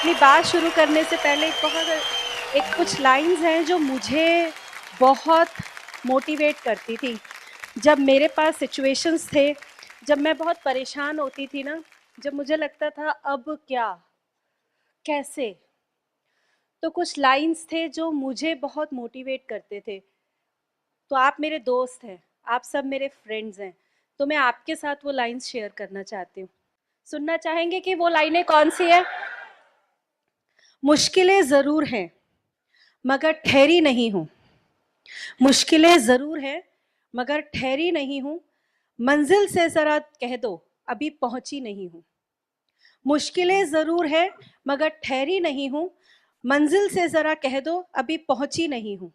अपनी बात शुरू करने से पहले एक कुछ लाइंस हैं जो मुझे बहुत मोटिवेट करती थी। जब मेरे पास सिचुएशंस थे, जब मैं बहुत परेशान होती थी ना, जब मुझे लगता था अब क्या, कैसे, तो कुछ लाइंस थे जो मुझे बहुत मोटिवेट करते थे। तो आप मेरे दोस्त हैं, आप सब मेरे फ्रेंड्स हैं, तो मैं आपके साथ वो लाइंस शेयर करना चाहती हूँ। सुनना चाहेंगे कि वो लाइनें कौन सी है? मुश्किलें ज़रूर हैं मगर ठहरी नहीं हूँ। मुश्किलें ज़रूर हैं मगर ठहरी नहीं हूँ। मंजिल से ज़रा कह दो अभी पहुंची नहीं हूँ। मुश्किलें ज़रूर है मगर ठहरी नहीं हूँ। मंजिल से ज़रा कह दो अभी पहुंची नहीं हूँ।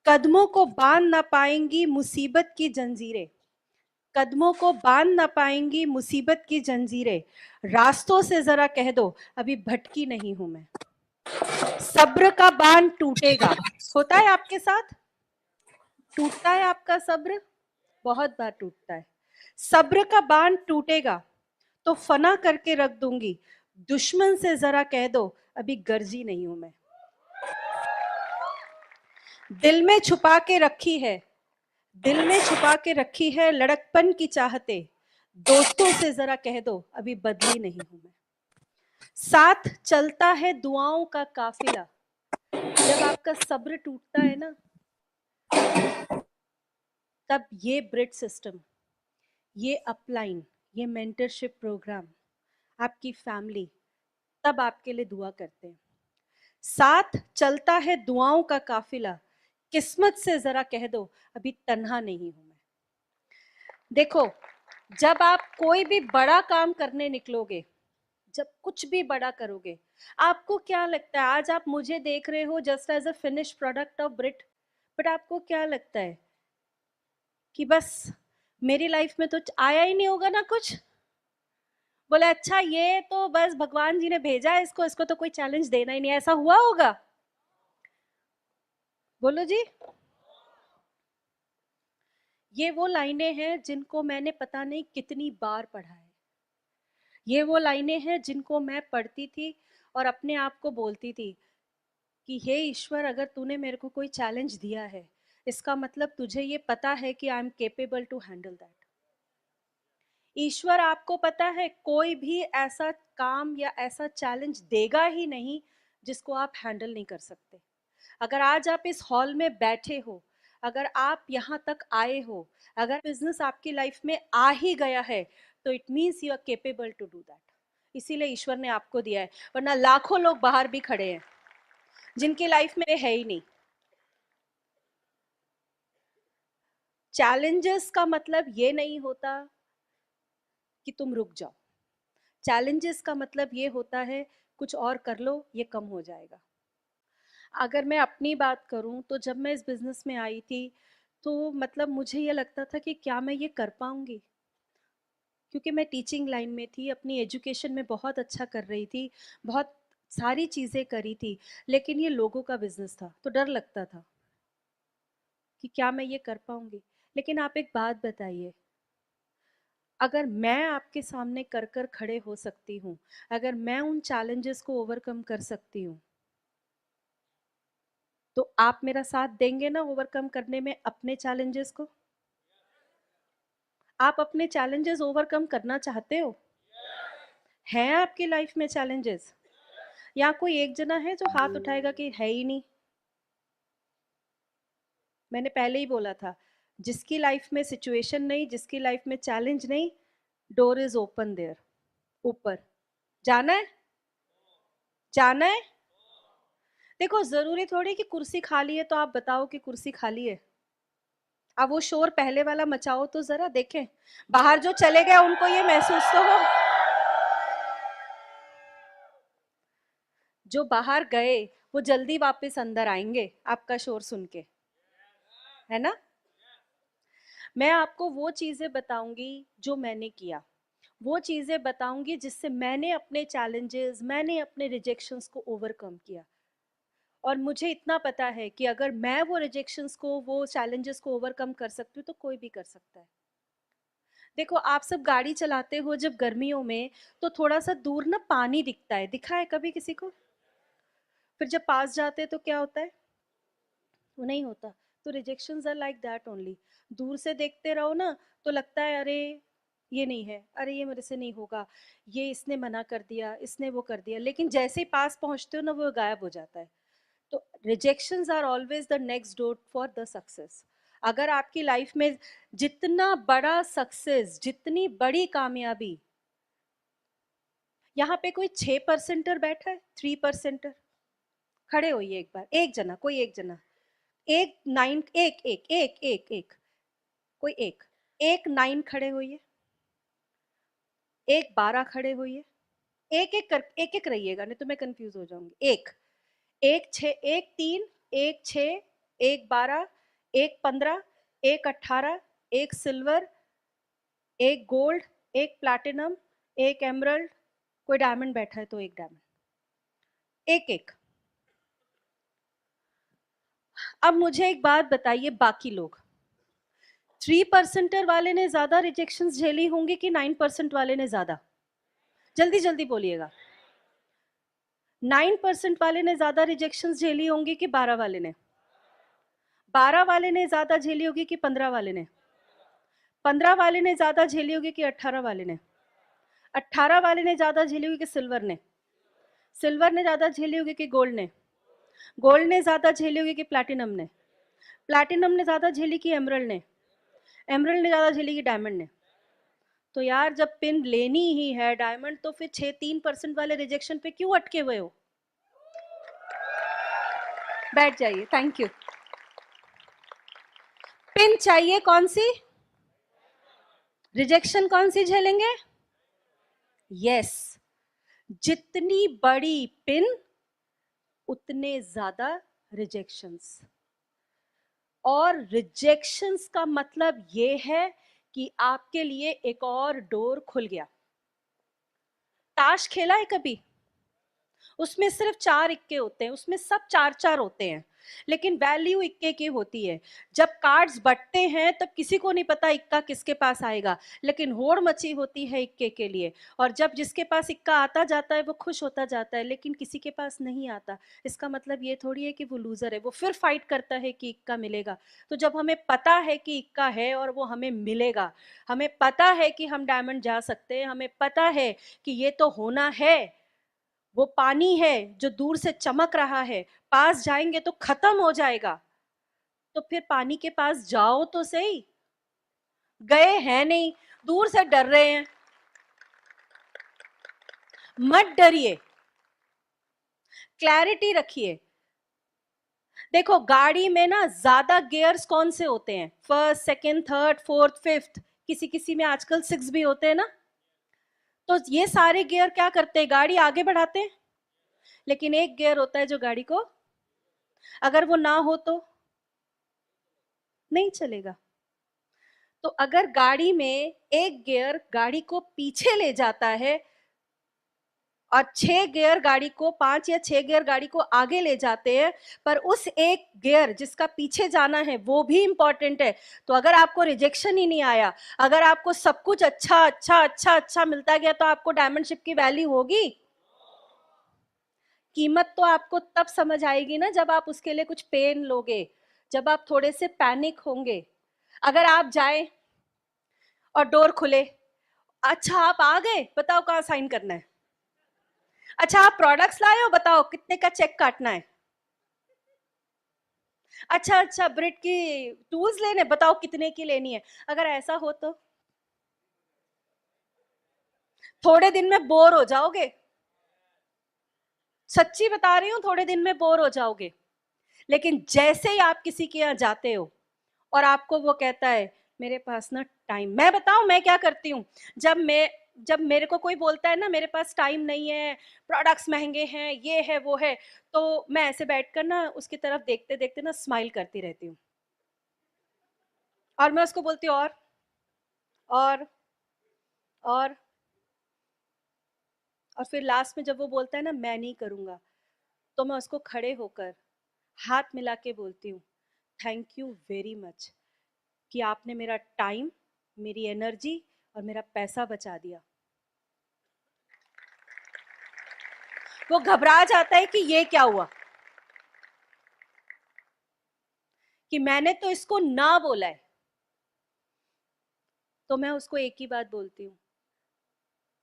कदमों को बांध ना पाएंगी मुसीबत की जंजीरें। कदमों को बांध ना पाएंगी मुसीबत की जंजीरें। रास्तों से ज़रा कह दो अभी भटकी नहीं हूँ मैं। सब्र का बांध टूटेगा। होता है आपके साथ? टूटता है आपका सब्र? बहुत बार टूटता है। सब्र का बांध टूटेगा तो फना करके रख दूंगी। दुश्मन से जरा कह दो अभी गर्जी नहीं हूं मैं। दिल में छुपा के रखी है, दिल में छुपा के रखी है लड़कपन की चाहते। दोस्तों से जरा कह दो अभी बदली नहीं हूं मैं। साथ चलता है दुआओं का काफिला। जब आपका सब्र टूटता है ना, तब ये ब्रिड सिस्टम, ये अपलाइन, ये मेंटरशिप प्रोग्राम, आपकी फैमिली तब आपके लिए दुआ करते हैं। साथ चलता है दुआओं का काफिला। किस्मत से जरा कह दो अभी तन्हा नहीं हूं मैं। देखो, जब आप कोई भी बड़ा काम करने निकलोगे, जब कुछ भी बड़ा करोगे, आपको क्या लगता है? आज आप मुझे देख रहे हो just as a finish product of Brit, but आपको क्या लगता है कि बस मेरी लाइफ में तो आया ही नहीं होगा ना कुछ? बोले अच्छा ये तो बस भगवान जी ने भेजा है इसको, इसको तो कोई चैलेंज देना ही नहीं, ऐसा हुआ होगा? बोलो जी। ये वो लाइनें हैं जिनको मैंने पता नहीं कितनी बार पढ़ा है। ये वो लाइनें हैं जिनको मैं पढ़ती थी और अपने आप को बोलती थी कि हे ईश्वर, अगर तूने मेरे को कोई चैलेंज दिया है, इसका मतलब तुझे ये पता है कि I am capable to handle that. ईश्वर, आपको पता है कोई भी ऐसा काम या ऐसा चैलेंज देगा ही नहीं जिसको आप हैंडल नहीं कर सकते। अगर आज आप इस हॉल में बैठे हो, अगर आप यहाँ तक आए हो, अगर बिजनेस आपकी लाइफ में आ ही गया है, तो it means you are capable to do that. इसीलिए ईश्वर ने आपको दिया है, वरना लाखों लोग बाहर भी खड़े हैं जिनकी लाइफ में है ही नहीं। चैलेंजेस का मतलब ये नहीं होता कि तुम रुक जाओ। चैलेंजेस का मतलब ये होता है कुछ और कर लो, ये कम हो जाएगा। अगर मैं अपनी बात करूं तो जब मैं इस बिजनेस में आई थी, तो मतलब मुझे ये लगता था कि क्या मैं ये कर पाऊंगी, क्योंकि मैं टीचिंग लाइन में थी, अपनी एजुकेशन में बहुत अच्छा कर रही थी, बहुत सारी चीज़ें करी थी, लेकिन ये लोगों का बिजनेस था तो डर लगता था कि क्या मैं ये कर पाऊंगी। लेकिन आप एक बात बताइए, अगर मैं आपके सामने कर कर खड़े हो सकती हूँ, अगर मैं उन चैलेंजेस को ओवरकम कर सकती हूँ, तो आप मेरा साथ देंगे ना ओवरकम करने में अपने चैलेंजेस को? आप अपने चैलेंजेस ओवरकम करना चाहते हो? हैं आपकी लाइफ में चैलेंजेस? या कोई एक जना है जो हाथ उठाएगा कि है ही नहीं? मैंने पहले ही बोला था, जिसकी लाइफ में सिचुएशन नहीं, जिसकी लाइफ में चैलेंज नहीं, डोर इज ओपन देयर। ऊपर जाना है, जाना है। देखो, जरूरी थोड़ी कि कुर्सी खाली है तो आप बताओ कि कुर्सी खाली है। अब वो शोर पहले वाला मचाओ तो जरा देखें, बाहर जो चले गए उनको ये महसूस तो हो। जो बाहर गए वो जल्दी वापस अंदर आएंगे आपका शोर सुन के, है ना? मैं आपको वो चीजें बताऊंगी जो मैंने किया, वो चीजें बताऊंगी जिससे मैंने अपने चैलेंजेस, मैंने अपने रिजेक्शंस को ओवरकम किया। और मुझे इतना पता है कि अगर मैं वो रिजेक्शंस को, वो चैलेंजेस को ओवरकम कर सकती हूँ, तो कोई भी कर सकता है। देखो आप सब गाड़ी चलाते हो जब गर्मियों में, तो थोड़ा सा दूर ना पानी दिखता है, दिखा है कभी किसी को? फिर जब पास जाते हैं तो क्या होता है? वो नहीं होता। तो rejections are like that only. दूर से देखते रहो ना, तो लगता है अरे ये नहीं है, अरे ये मेरे से नहीं होगा, ये इसने मना कर दिया, इसने वो कर दिया, लेकिन जैसे ही पास पहुंचते हो ना वो गायब हो जाता है। तो rejections are always the next door for the success. अगर आपकी लाइफ में जितना बड़ा सक्सेस, जितनी बड़ी कामयाबी, यहाँ पे कोई 6% बैठा है, 3%? खड़े होइए एक बार, एक जना, कोई एक जना, एक नाइन, एक कोई एक नाइन खड़े होइए, एक 12 खड़े होइए, एक एक रहिएगा, नहीं तो मैं कंफ्यूज हो जाऊंगी। एक, एक छः, एक तीन, एक छः, एक 12, एक 15, एक 18, एक सिल्वर, एक गोल्ड, एक प्लैटिनम, एक एमरल्ड, कोई डायमंड बैठा है तो एक डायमंड, एक एक। अब मुझे एक बात बताइए, बाकी लोग 3%er वाले ने ज्यादा रिजेक्शन झेली होंगी कि 9% वाले ने ज्यादा? जल्दी जल्दी बोलिएगा। 9% वाले ने ज्यादा रिजेक्शन झेली होंगी कि 12 वाले ने? 12 वाले ने ज्यादा झेली होगी कि 15 वाले ने? 15 वाले ने ज्यादा झेली होगी कि 18 वाले ने? 18 वाले ने ज्यादा झेली होगी कि सिल्वर ने? सिल्वर ने ज्यादा झेली होगी कि गोल्ड ने? गोल्ड ने ज्यादा झेली होगी कि प्लैटिनम ने? प्लैटिनम ने ज्यादा झेली कि एमरल्ड ने? एमरल्ड ने ज्यादा झेली कि डायमंड ने? तो यार जब पिन लेनी ही है डायमंड, तो फिर 3% वाले रिजेक्शन पे क्यों अटके हुए हो? बैठ जाइए, थैंक यू। पिन चाहिए कौन सी? रिजेक्शन कौन सी झेलेंगे? यस, जितनी बड़ी पिन उतने ज्यादा रिजेक्शंस। और रिजेक्शंस का मतलब ये है कि आपके लिए एक और डोर खुल गया। ताश खेला है कभी? उसमें सिर्फ 4 इक्के होते हैं, उसमें सब 4 4 होते हैं, लेकिन वैल्यू इक्के की होती है। जब कार्ड्स बटते हैं तब किसी को नहीं पता इक्का किसके पास आएगा, लेकिन होड़ मची होती है इक्के के लिए। और जब जिसके पास इक्का आता जाता है वो खुश होता जाता है, लेकिन किसी के पास नहीं आता, इसका मतलब ये थोड़ी है कि वो लूजर है, वो फिर फाइट करता है कि इक्का मिलेगा। तो जब हमें पता है कि इक्का है और वो हमें मिलेगा, हमें पता है कि हम डायमंड जा सकते हैं, हमें पता है कि ये तो होना है, वो पानी है जो दूर से चमक रहा है, पास जाएंगे तो खत्म हो जाएगा, तो फिर पानी के पास जाओ तो सही। गए हैं नहीं, दूर से डर रहे हैं, मत डरिए, क्लैरिटी रखिए। देखो गाड़ी में ना ज्यादा गियर्स कौन से होते हैं? First, second, third, fourth, fifth, किसी किसी में आजकल 6 भी होते हैं ना। तो ये सारे गियर क्या करते हैं? गाड़ी आगे बढ़ाते हैं। लेकिन एक गियर होता है जो गाड़ी को, अगर वो ना हो तो नहीं चलेगा। तो अगर गाड़ी में एक गियर गाड़ी को पीछे ले जाता है और 6 गियर गाड़ी को, 5 या 6 गियर गाड़ी को आगे ले जाते हैं, पर उस एक गियर जिसका पीछे जाना है वो भी इंपॉर्टेंट है, तो अगर आपको रिजेक्शन ही नहीं आया, अगर आपको सब कुछ अच्छा अच्छा अच्छा अच्छा मिलता गया, तो आपको डायमंड शिप की वैल्यू होगी? कीमत तो आपको तब समझ आएगी ना जब आप उसके लिए कुछ पेन लोगे, जब आप थोड़े से पैनिक होंगे। अगर आप जाए और डोर खुले, अच्छा आप आ गए, बताओ कहाँ साइन करना है? अच्छा आप प्रोडक्ट्स लाए हो, बताओ कितने का चेक काटना है? अच्छा अच्छा ब्रिड की टूल्स लेने, बताओ कितने की लेनी है? अगर ऐसा हो तो थोड़े दिन में बोर हो जाओगे, सच्ची बता रही हूँ, थोड़े दिन में बोर हो जाओगे। लेकिन जैसे ही आप किसी के यहाँ जाते हो और आपको वो कहता है मेरे पास ना टाइम, मैं बताऊं मैं क्या करती हूँ, जब मेरे को कोई बोलता है ना मेरे पास टाइम नहीं है, प्रोडक्ट्स महंगे हैं, ये है वो है, तो मैं ऐसे बैठकर ना उसकी तरफ देखते देखते ना स्माइल करती रहती हूँ, और मैं उसको बोलती हूँ और और और फिर लास्ट में जब वो बोलता है ना मैं नहीं करूँगा, तो मैं उसको खड़े होकर हाथ मिला के बोलती हूँ थैंक यू वेरी मच कि आपने मेरा टाइम, मेरी एनर्जी और मेरा पैसा बचा दिया। वो घबरा जाता है कि ये क्या हुआ, कि मैंने तो इसको ना बोला है। तो मैं उसको एक ही बात बोलती हूँ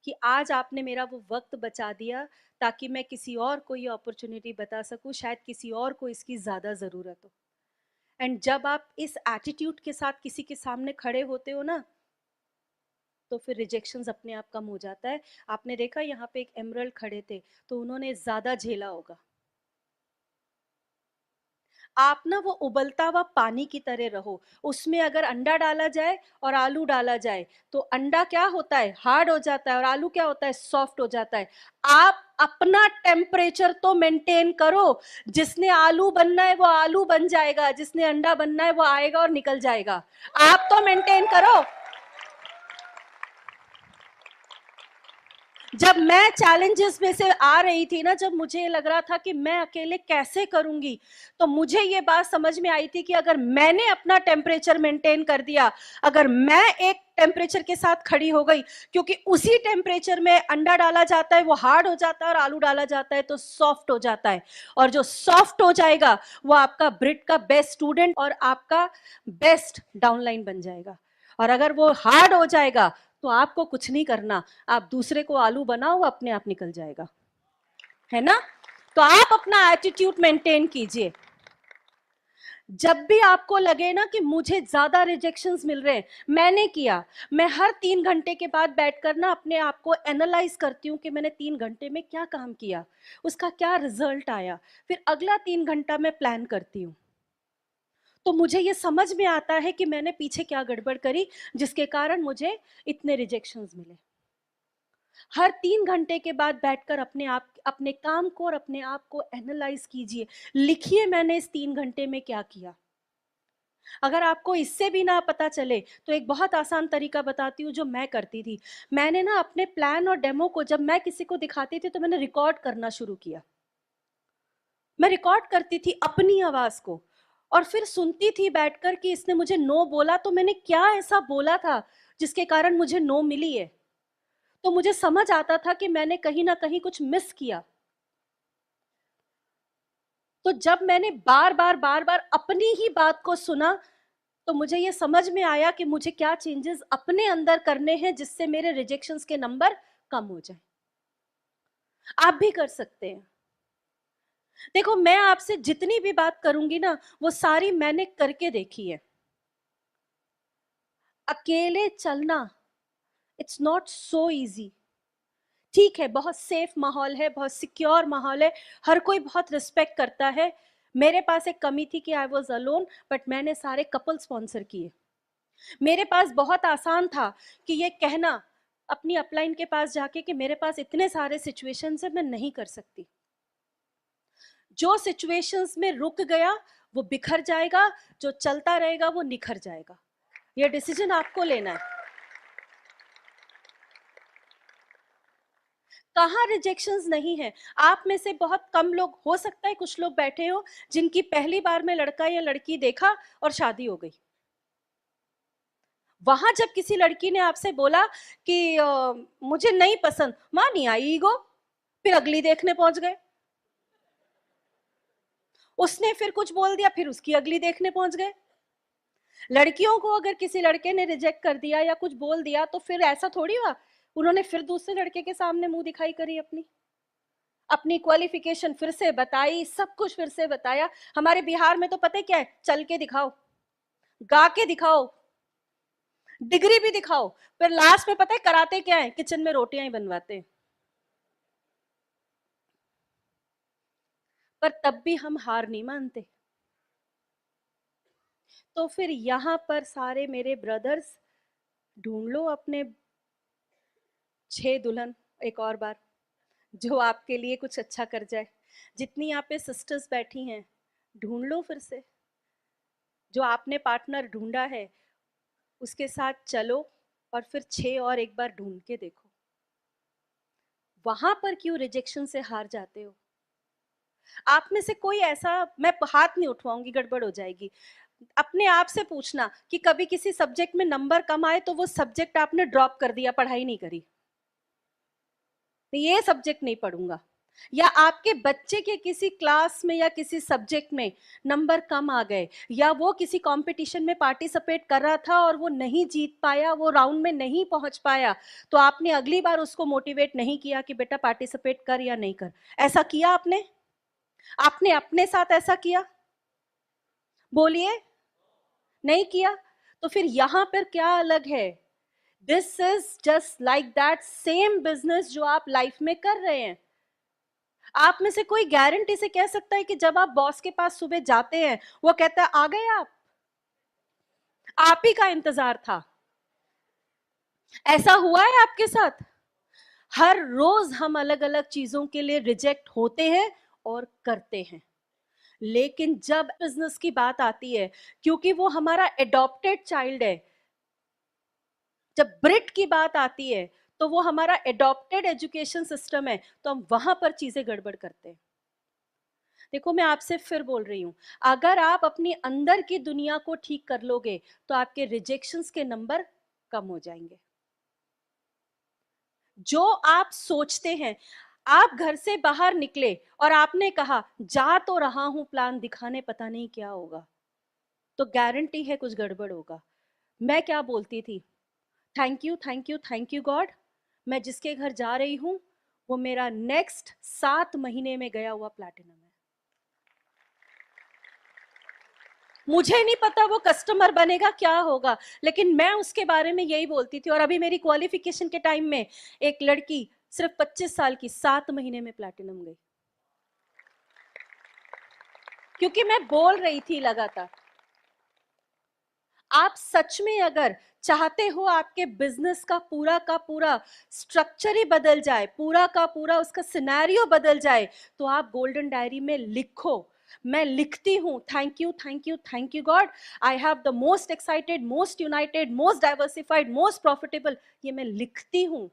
कि आज आपने मेरा वो वक्त बचा दिया ताकि मैं किसी और को ये अपॉर्चुनिटी बता सकूं, शायद किसी और को इसकी ज़्यादा ज़रूरत हो। एंड जब आप इस एटीट्यूड के साथ किसी के सामने खड़े होते हो ना, तो फिर रिजेक्शंस अपने आप कम हो जाता है। आपने देखा यहाँ पे एक एमरल्ड खड़े थे, तो उन्होंने ज़्यादा झेला होगा। आप ना वो उबलता हुआ पानी की तरह रहो, उसमें अगर अंडा डाला जाए और आलू डाला जाए तो अंडा क्या होता है, हार्ड हो जाता है, और आलू क्या होता है, सॉफ्ट हो जाता है। आप अपना टेम्परेचर तो मेंटेन करो। जिसने आलू बनना है वो आलू बन जाएगा, जिसने अंडा बनना है वो आएगा और निकल जाएगा। आप तो मेंटेन करो। जब मैं चैलेंजेस में से आ रही थी ना, जब मुझे लग रहा था कि मैं अकेले कैसे करूंगी, तो मुझे ये बात समझ में आई थी कि अगर मैंने अपना टेम्परेचर मेंटेन कर दिया, अगर मैं एक टेम्परेचर के साथ खड़ी हो गई, क्योंकि उसी टेम्परेचर में अंडा डाला जाता है वो हार्ड हो जाता है और आलू डाला जाता है तो सॉफ्ट हो जाता है, और जो सॉफ्ट हो जाएगा वो आपका ब्रिट का बेस्ट स्टूडेंट और आपका बेस्ट डाउनलाइन बन जाएगा। और अगर वो हार्ड हो जाएगा तो आपको कुछ नहीं करना, आप दूसरे को आलू बनाओ, अपने आप निकल जाएगा, है ना। तो आप अपना एटीट्यूड मेंटेन कीजिए। जब भी आपको लगे ना कि मुझे ज्यादा रिजेक्शंस मिल रहे हैं, मैंने किया, मैं हर 3 घंटे के बाद बैठकर ना अपने आप को एनालाइज करती हूँ कि मैंने 3 घंटे में क्या काम किया, उसका क्या रिजल्ट आया, फिर अगला 3 घंटा मैं प्लान करती हूँ। तो मुझे ये समझ में आता है कि मैंने पीछे क्या गड़बड़ करी जिसके कारण मुझे इतने रिजेक्शंस मिले। हर 3 घंटे के बाद बैठकर अपने आप, अपने काम को और अपने आप को एनालाइज कीजिए, लिखिए मैंने इस 3 घंटे में क्या किया। अगर आपको इससे भी ना पता चले तो एक बहुत आसान तरीका बताती हूँ जो मैं करती थी। मैंने ना अपने प्लान और डेमो को जब मैं किसी को दिखाती थी तो मैंने रिकॉर्ड करना शुरू किया। मैं रिकॉर्ड करती थी अपनी आवाज को और फिर सुनती थी बैठकर कि इसने मुझे नो बोला, तो मैंने क्या ऐसा बोला था जिसके कारण मुझे नो मिली है। तो मुझे समझ आता था कि मैंने कहीं ना कहीं कुछ मिस किया। तो जब मैंने बार बार अपनी ही बात को सुना तो मुझे ये समझ में आया कि मुझे क्या चेंजेस अपने अंदर करने हैं जिससे मेरे रिजेक्शंस के नंबर कम हो जाए। आप भी कर सकते हैं। देखो, मैं आपसे जितनी भी बात करूंगी ना वो सारी मैंने करके देखी है। अकेले चलना इट्स नॉट सो इजी। ठीक है, बहुत सेफ माहौल है, बहुत सिक्योर माहौल है, हर कोई बहुत रिस्पेक्ट करता है। मेरे पास एक कमी थी कि आई वॉज अलोन, बट मैंने सारे कपल स्पॉन्सर किए। मेरे पास बहुत आसान था कि ये कहना अपनी अपलाइन के पास जाके कि मेरे पास इतने सारे सिचुएशंस है, मैं नहीं कर सकती। जो सिचुएशंस में रुक गया वो बिखर जाएगा, जो चलता रहेगा वो निखर जाएगा। ये डिसीजन आपको लेना है। कहाँ रिजेक्शंस नहीं है। आप में से बहुत कम लोग, हो सकता है कुछ लोग बैठे हो जिनकी पहली बार में लड़का या लड़की देखा और शादी हो गई। वहां जब किसी लड़की ने आपसे बोला कि मुझे नहीं पसंद, वहां नहीं आई ईगो, फिर अगली देखने पहुंच गए। उसने फिर कुछ बोल दिया, फिर उसकी अगली देखने पहुंच गए। लड़कियों को अगर किसी लड़के ने रिजेक्ट कर दिया या कुछ बोल दिया तो फिर ऐसा थोड़ी हुआ उन्होंने फिर दूसरे लड़के के सामने मुंह दिखाई करी, अपनी अपनी क्वालिफिकेशन फिर से बताई, सब कुछ फिर से बताया। हमारे बिहार में तो पता है क्या है, चल के दिखाओ, गा के दिखाओ, डिग्री भी दिखाओ, फिर लास्ट में पता है कराते क्या है, किचन में रोटियां ही बनवाते हैं। पर तब भी हम हार नहीं मानते। तो फिर यहां पर सारे मेरे ब्रदर्स, ढूंढ लो अपने 6 दुल्हन एक और बार, जो आपके लिए कुछ अच्छा कर जाए। जितनी यहाँ पे सिस्टर्स बैठी हैं, ढूंढ लो फिर से जो आपने पार्टनर ढूंढा है उसके साथ चलो, और फिर 6 और एक बार ढूंढ के देखो। वहां पर क्यों रिजेक्शन से हार जाते हो। आप में से कोई ऐसा, मैं हाथ नहीं उठवाऊंगी, गड़बड़ हो जाएगी, अपने आप से पूछना कि कभी किसी सब्जेक्ट में नंबर कम आए तो वो सब्जेक्ट आपने ड्रॉप कर दिया, पढ़ाई नहीं करी, तो ये सब्जेक्ट नहीं पढ़ूंगा। या आपके बच्चे के किसी क्लास में या किसी सब्जेक्ट में नंबर कम आ गए, या वो किसी कंपटीशन में पार्टिसिपेट कर रहा था और वो नहीं जीत पाया, वो राउंड में नहीं पहुंच पाया, तो आपने अगली बार उसको मोटिवेट नहीं किया कि बेटा पार्टिसिपेट कर या नहीं कर। ऐसा किया आपने? आपने अपने साथ ऐसा किया? बोलिए, नहीं किया। तो फिर यहां पर क्या अलग है? This is just like that same business जो आप लाइफ में कर रहे हैं। आप में से कोई गारंटी से कह सकता है कि जब आप बॉस के पास सुबह जाते हैं, वो कहता है आ गए आप ही का इंतजार था। ऐसा हुआ है आपके साथ? हर रोज हम अलग अलग चीजों के लिए रिजेक्ट होते हैं और करते हैं, लेकिन जब बिजनेस की बात आती है, क्योंकि वो हमारा एडॉप्टेड चाइल्ड है, जब ब्रिट की बात आती है तो वो हमारा एडॉप्टेड एजुकेशन सिस्टम है, तो हम वहां पर चीजें गड़बड़ करते हैं। देखो, मैं आपसे फिर बोल रही हूं, अगर आप अपनी अंदर की दुनिया को ठीक कर लोगे तो आपके रिजेक्शंस के नंबर कम हो जाएंगे। जो आप सोचते हैं, आप घर से बाहर निकले और आपने कहा जा तो रहा हूं प्लान दिखाने, पता नहीं क्या होगा, तो गारंटी है कुछ गड़बड़ होगा। मैं क्या बोलती थी? Thank you thank you thank you God, मैं जिसके घर जा रही हूं वो मेरा नेक्स्ट 7 महीने में गया हुआ प्लैटिनम है। मुझे नहीं पता वो कस्टमर बनेगा क्या होगा, लेकिन मैं उसके बारे में यही बोलती थी। और अभी मेरी क्वालिफिकेशन के टाइम में एक लड़की सिर्फ 25 साल की 7 महीने में प्लैटिनम गई, क्योंकि मैं बोल रही थी लगातार। आप सच में अगर चाहते हो आपके बिजनेस का पूरा स्ट्रक्चर ही बदल जाए, पूरा का पूरा उसका सिनेरियो बदल जाए, तो आप गोल्डन डायरी में लिखो। मैं लिखती हूं thank you thank you thank you God, I have the most excited, most United, most diversified, most profitable, ये मैं लिखती हूं।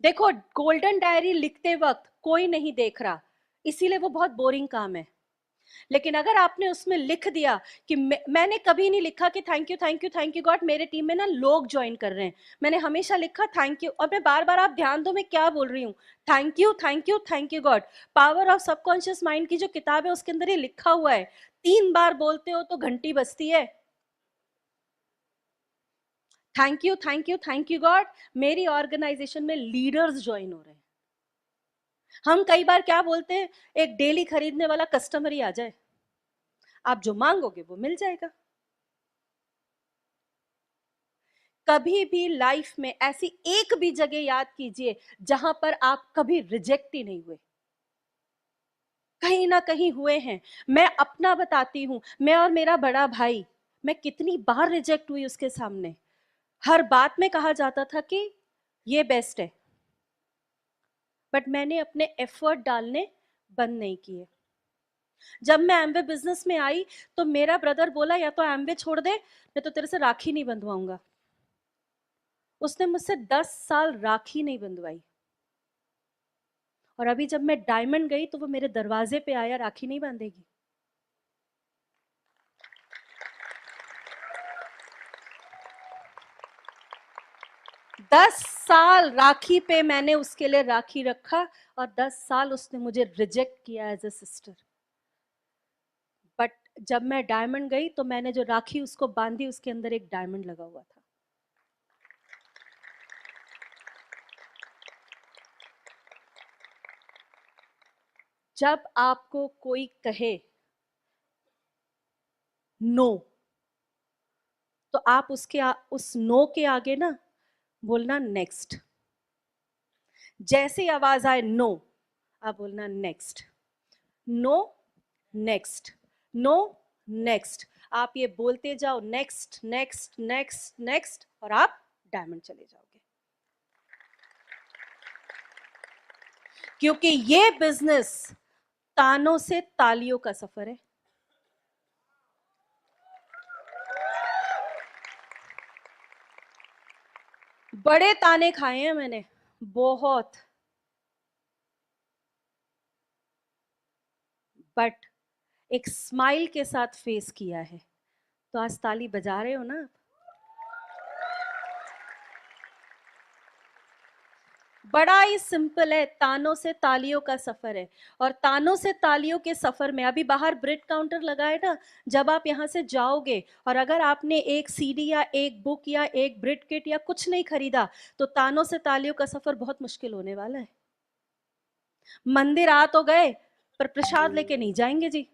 देखो, गोल्डन डायरी लिखते वक्त कोई नहीं देख रहा, इसीलिए वो बहुत बोरिंग काम है। लेकिन अगर आपने उसमें लिख दिया कि मैंने कभी नहीं लिखा कि thank you thank you thank you God, मेरे टीम में ना लोग ज्वाइन कर रहे हैं, मैंने हमेशा लिखा थैंक यू। और मैं बार बार, आप ध्यान दो मैं क्या बोल रही हूँ, thank you thank you thank you God. Power of subconscious mind की जो किताब है उसके अंदर ये लिखा हुआ है, 3 बार बोलते हो तो घंटी बजती है। Thank you thank you thank you God. मेरी ऑर्गेनाइजेशन में लीडर्स ज्वाइन हो रहे हैं। हम कई बार क्या बोलते हैं, एक डेली खरीदने वाला कस्टमर ही आ जाए, आप जो मांगोगे वो मिल जाएगा। कभी भी लाइफ में ऐसी एक भी जगह याद कीजिए जहां पर आप कभी रिजेक्ट ही नहीं हुए। कहीं ना कहीं हुए हैं। मैं अपना बताती हूं, मैं और मेरा बड़ा भाई, मैं कितनी बार रिजेक्ट हुई उसके सामने। हर बात में कहा जाता था कि ये बेस्ट है, बट मैंने अपने एफर्ट डालने बंद नहीं किए। जब मैं एमवे बिजनेस में आई तो मेरा ब्रदर बोला या तो एमवे छोड़ दे, मैं तो तेरे से राखी नहीं बंधवाऊंगा। उसने मुझसे 10 साल राखी नहीं बंधवाई, और अभी जब मैं डायमंड गई तो वो मेरे दरवाजे पे आया, राखी नहीं बांधेगी। 10 साल राखी पे मैंने उसके लिए राखी रखा, और 10 साल उसने मुझे रिजेक्ट किया एज ए सिस्टर। बट जब मैं डायमंड गई तो मैंने जो राखी उसको बांधी, उसके अंदर एक डायमंड लगा हुआ था। जब आपको कोई कहे नो, तो आप उस नो के आगे ना बोलना नेक्स्ट। जैसे आवाज आए नो, आप बोलना next. No, next, no, next. आप ये बोलते जाओ नेक्स्ट नेक्स्ट नेक्स्ट नेक्स्ट, और आप डायमंड चले जाओगे। क्योंकि ये बिजनेस तानों से तालियों का सफर है। बड़े ताने खाए हैं मैंने, बहुत। बट एक स्माइल के साथ फेस किया है। तो आज ताली बजा रहे हो ना? बड़ा ही सिंपल है, तानों से तालियों का सफर है। और तानों से तालियों के सफर में अभी बाहर ब्रेड काउंटर लगा है ना, जब आप यहाँ से जाओगे और अगर आपने एक सीडी या एक बुक या एक ब्रेड किट या कुछ नहीं खरीदा, तो तानों से तालियों का सफर बहुत मुश्किल होने वाला है। मंदिर आ तो गए, पर प्रसाद लेके नहीं जाएंगे जी।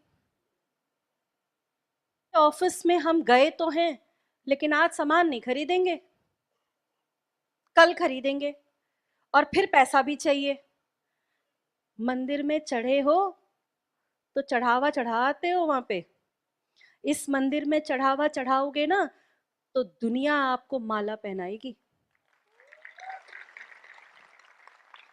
ऑफिस में हम गए तो हैं, लेकिन आज सामान नहीं खरीदेंगे, कल खरीदेंगे, और फिर पैसा भी चाहिए। मंदिर में चढ़े हो तो चढ़ावा चढ़ाते हो वहां पे, इस मंदिर में चढ़ावा चढ़ाओगे ना तो दुनिया आपको माला पहनाएगी।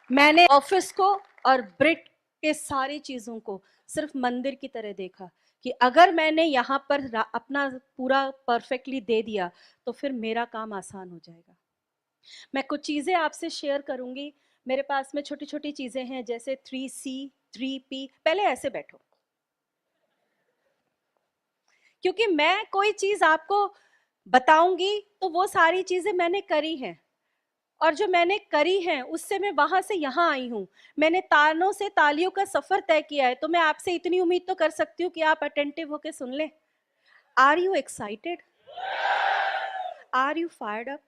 मैंने ऑफिस को और ब्रिट के सारी चीजों को सिर्फ मंदिर की तरह देखा कि अगर मैंने यहाँ पर अपना पूरा परफेक्टली दे दिया तो फिर मेरा काम आसान हो जाएगा। मैं कुछ चीजें आपसे शेयर करूंगी। मेरे पास में छोटी छोटी चीजें हैं, जैसे 3C 3P। पहले ऐसे बैठो, क्योंकि मैं कोई चीज आपको बताऊंगी तो वो सारी चीजें मैंने करी हैं, और जो मैंने करी है उससे मैं वहां से यहाँ आई हूँ। मैंने तानों से तालियों का सफर तय किया है, तो मैं आपसे इतनी उम्मीद तो कर सकती हूँ कि आप अटेंटिव होकर सुन लें। Are you excited? Are you fired up?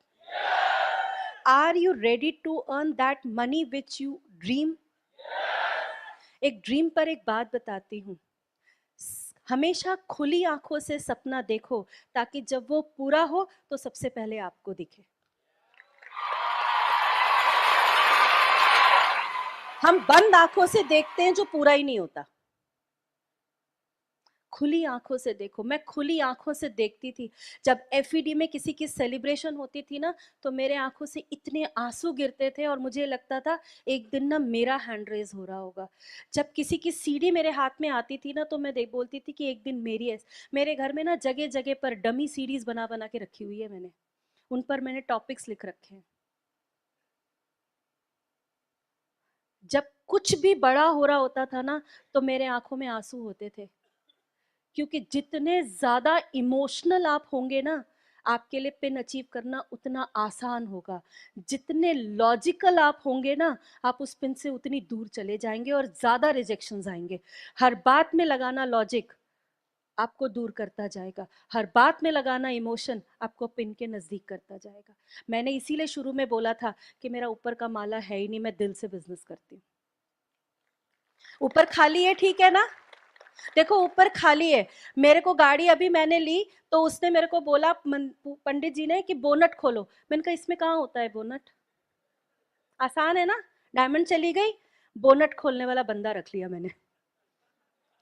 Are you ready to earn that money which you dream? एक ड्रीम पर एक बात बताती हूँ, हमेशा खुली आंखों से सपना देखो, ताकि जब वो पूरा हो तो सबसे पहले आपको दिखे। हम बंद आंखों से देखते हैं जो पूरा ही नहीं होता। खुली आंखों से देखो। मैं खुली आंखों से देखती थी, जब एफईडी में किसी की सेलिब्रेशन होती थी ना, तो मेरे आंखों से इतने आंसू गिरते थे और मुझे लगता था एक दिन ना मेरा हैंड रेज हो रहा होगा। जब किसी की सीडी मेरे हाथ में आती थी ना, तो मैं देख बोलती थी कि एक दिन मेरी है। मेरे घर में ना जगह जगह पर डमी सीडीज बना बना के रखी हुई है मैंने, उन पर मैंने टॉपिक्स लिख रखे हैं। जब कुछ भी बड़ा हो रहा होता था ना, तो मेरे आंखों में आंसू होते थे, क्योंकि जितने ज्यादा इमोशनल आप होंगे ना, आपके लिए पिन अचीव करना उतना आसान होगा। जितने लॉजिकल आप होंगे ना, आप उस पिन से उतनी दूर चले जाएंगे और ज्यादा रिजेक्शंस आएंगे। हर बात में लगाना लॉजिक आपको दूर करता जाएगा, हर बात में लगाना इमोशन आपको पिन के नजदीक करता जाएगा। मैंने इसीलिए शुरू में बोला था कि मेरा ऊपर का माला है ही नहीं, मैं दिल से बिजनेस करती हूँ। ऊपर खाली है, ठीक है ना? देखो ऊपर खाली है। मेरे को गाड़ी अभी मैंने ली, तो उसने मेरे को बोला पंडित जी ने कि बोनट खोलो। मैंने कहा इसमें कहाँ होता है बोनट? आसान है ना? डायमंड चली गई, बोनट खोलने वाला बंदा रख लिया मैंने।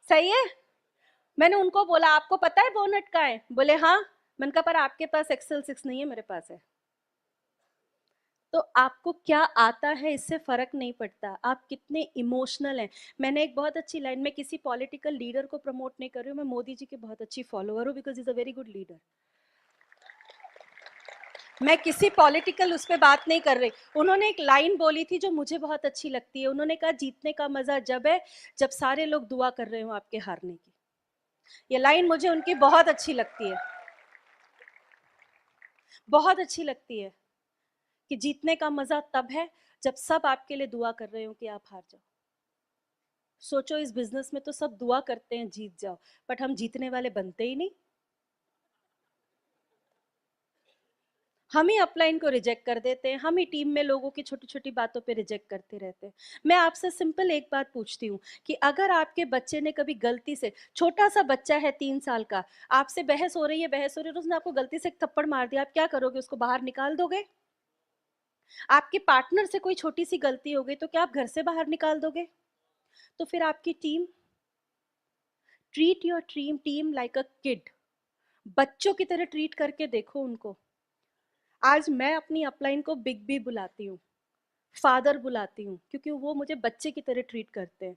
सही है। मैंने उनको बोला आपको पता है बोनट का है? बोले हाँ। मैंने कहा पर आपके पास एक्सेल 6 नहीं है, मेरे पास है। तो आपको क्या आता है इससे फर्क नहीं पड़ता, आप कितने इमोशनल हैं। मैंने एक बहुत अच्छी लाइन, में किसी पॉलिटिकल लीडर को प्रमोट नहीं कर रही हूँ, मैं मोदी जी की बहुत अच्छी फॉलोअर हूँ, because is a very good leader. मैं किसी पॉलिटिकल उस पर बात नहीं कर रही। उन्होंने एक लाइन बोली थी जो मुझे बहुत अच्छी लगती है। उन्होंने कहा जीतने का मजा जब है जब सारे लोग दुआ कर रहे हो आपके हारने की। ये लाइन मुझे उनकी बहुत अच्छी लगती है, बहुत अच्छी लगती है, कि जीतने का मजा तब है जब सब आपके लिए दुआ कर रहे हो कि आप हार जाओ। सोचो इस बिजनेस में तो सब दुआ करते हैं जीत जाओ, बट हम जीतने वाले बनते ही नहीं। हम ही अपलाइन को रिजेक्ट कर देते हैं, हम ही टीम में लोगों की छोटी छोटी बातों पे रिजेक्ट करते रहते हैं। मैं आपसे सिंपल एक बात पूछती हूँ कि अगर आपके बच्चे ने कभी गलती से, छोटा सा बच्चा है 3 साल का, आपसे बहस हो रही है, बहस हो रही है, उसने आपको गलती से एक थप्पड़ मार दिया, आप क्या करोगे? उसको बाहर निकाल दोगे? आपके पार्टनर से कोई छोटी सी गलती हो गई तो क्या आप घर से बाहर निकाल दोगे? तो फिर आपकी team, treat your team like a kid. बच्चों की तरह ट्रीट करके देखो उनको। आज मैं अपनी अपलाइन को बिग बी बुलाती हूँ, फादर बुलाती हूँ, क्योंकि वो मुझे बच्चे की तरह ट्रीट करते हैं।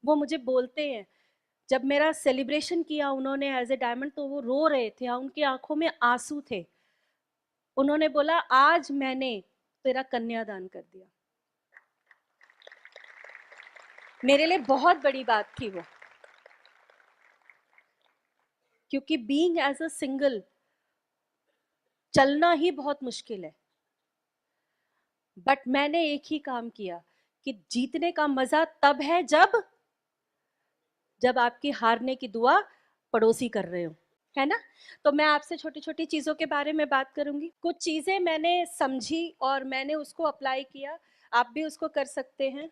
वो मुझे बोलते हैं, जब मेरा सेलिब्रेशन किया उन्होंने एज ए डायमंड, तो वो रो रहे थे, उनकी आंखों में आंसू थे। उन्होंने बोला आज मैंने तेरा कन्यादान कर दिया। मेरे लिए बहुत बड़ी बात थी वो, क्योंकि बीइंग एज अ सिंगल चलना ही बहुत मुश्किल है। बट मैंने एक ही काम किया कि जीतने का मजा तब है जब आपकी हारने की दुआ पड़ोसी कर रहे हो, है ना। तो मैं आपसे छोटी छोटी चीजों के बारे में बात करूंगी। कुछ चीजें मैंने समझी और मैंने उसको अप्लाई किया, आप भी उसको कर सकते हैं।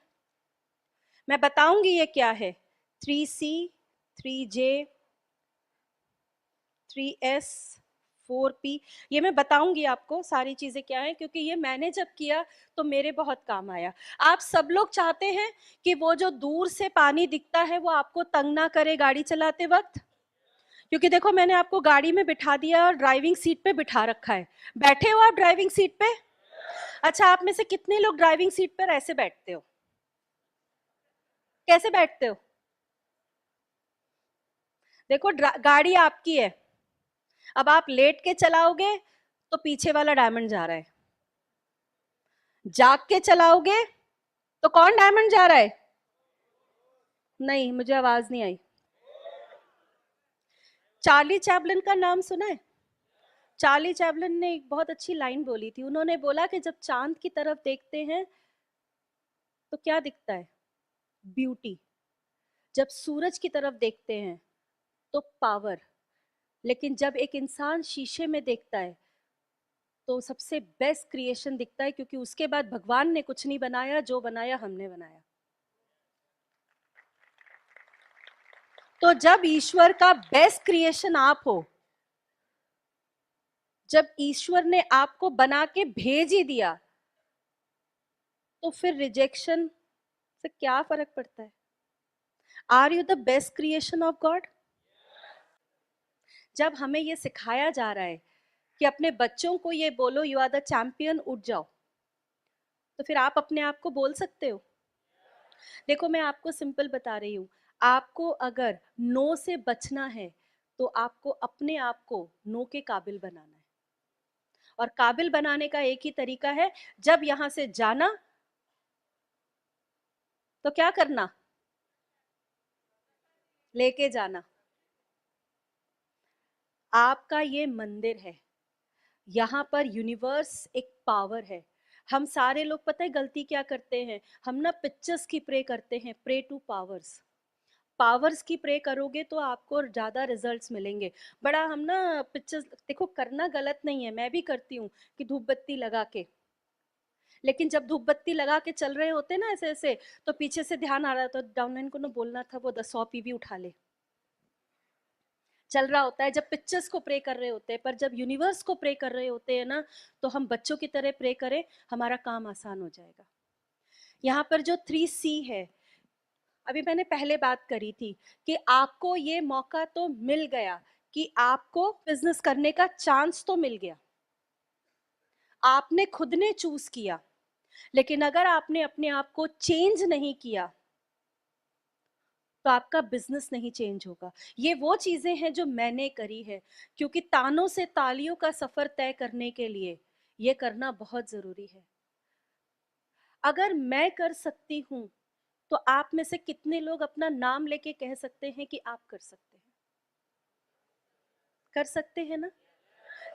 मैं बताऊंगी ये क्या है। 3C, 3J, 3S, 4P, ये मैं बताऊंगी आपको सारी चीजें क्या है, क्योंकि ये मैंने जब किया तो मेरे बहुत काम आया। आप सब लोग चाहते हैं कि वो जो दूर से पानी दिखता है वो आपको तंग ना करे गाड़ी चलाते वक्त, क्योंकि देखो मैंने आपको गाड़ी में बिठा दिया और ड्राइविंग सीट पे बिठा रखा है। बैठे हो आप ड्राइविंग सीट पे? अच्छा, आप में से कितने लोग ड्राइविंग सीट पर ऐसे बैठते हो? कैसे बैठते हो? देखो गाड़ी आपकी है, अब आप लेट के चलाओगे तो पीछे वाला डायमंड जा रहा है, जाग के चलाओगे तो कौन डायमंड जा रहा है? नहीं, मुझे आवाज नहीं आई। चार्ली चैपलिन का नाम सुना है? चार्ली चैपलिन ने एक बहुत अच्छी लाइन बोली थी। उन्होंने बोला कि जब चांद की तरफ देखते हैं तो क्या दिखता है? ब्यूटी। जब सूरज की तरफ देखते हैं तो पावर। लेकिन जब एक इंसान शीशे में देखता है तो सबसे बेस्ट क्रिएशन दिखता है, क्योंकि उसके बाद भगवान ने कुछ नहीं बनाया, जो बनाया हमने बनाया। तो जब ईश्वर का बेस्ट क्रिएशन आप हो, जब ईश्वर ने आपको बना के भेज ही दिया, तो फिर रिजेक्शन से क्या फर्क पड़ता है? Are you the best creation of God? जब हमें ये सिखाया जा रहा है कि अपने बच्चों को ये बोलो यू आर द चैंपियन, उठ जाओ, तो फिर आप अपने आप को बोल सकते हो? देखो मैं आपको सिंपल बता रही हूँ, आपको अगर नो से बचना है तो आपको अपने आप को नो के काबिल बनाना है। और काबिल बनाने का एक ही तरीका है, जब यहां से जाना तो क्या करना? लेके जाना। आपका ये मंदिर है, यहाँ पर यूनिवर्स एक पावर है। हम सारे लोग पता है गलती क्या करते हैं? हम ना पिक्चर्स की प्रे करते हैं, प्रे टू पावर्स। पावर्स की प्रे करोगे तो आपको ज्यादा रिजल्ट्स मिलेंगे। बड़ा हम ना पिक्चर्स, देखो करना गलत नहीं है, मैं भी करती हूँ कि धूप बत्ती लगा के, लेकिन जब धूप बत्ती लगा के चल रहे होते ना ऐसे ऐसे, तो पीछे से ध्यान आ रहा था डाउनलाइन को ना बोलना था वो 100 PV उठा ले, चल रहा होता है जब पिक्चर्स को प्रे कर रहे होते हैं। पर जब यूनिवर्स को प्रे कर रहे होते हैं ना, तो हम बच्चों की तरह प्रे करें, हमारा काम आसान हो जाएगा। यहाँ पर जो 3C है, अभी मैंने पहले बात करी थी कि आपको ये मौका तो मिल गया, कि आपको बिजनेस करने का चांस तो मिल गया, आपने खुद ने चूज किया। लेकिन अगर आपने अपने आप को चेंज नहीं किया तो आपका बिजनेस नहीं चेंज होगा। ये वो चीजें हैं जो मैंने करी है, क्योंकि तानों से तालियों का सफर तय करने के लिए ये करना बहुत जरूरी है। अगर मैं कर सकती हूं तो आप में से कितने लोग अपना नाम लेके कह सकते हैं कि आप कर सकते हैं? कर सकते हैं ना?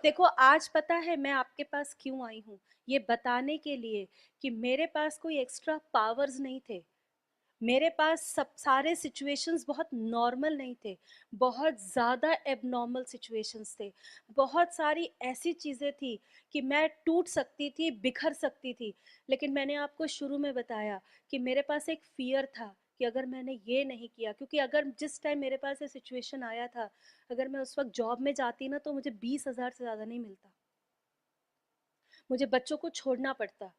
देखो आज पता है मैं आपके पास क्यों आई हूँ? ये बताने के लिए कि मेरे पास कोई एक्स्ट्रा पावर्स नहीं थे। मेरे पास सब सारे सिचुएशंस बहुत नॉर्मल नहीं थे, बहुत ज़्यादा एबनॉर्मल सिचुएशंस थे। बहुत सारी ऐसी चीज़ें थी कि मैं टूट सकती थी, बिखर सकती थी। लेकिन मैंने आपको शुरू में बताया कि मेरे पास एक फ़ियर था कि अगर मैंने ये नहीं किया, क्योंकि अगर जिस टाइम मेरे पास ये सिचुएशन आया था, अगर मैं उस वक्त जॉब में जाती ना तो मुझे 20,000 से ज़्यादा नहीं मिलता, मुझे बच्चों को छोड़ना पड़ता।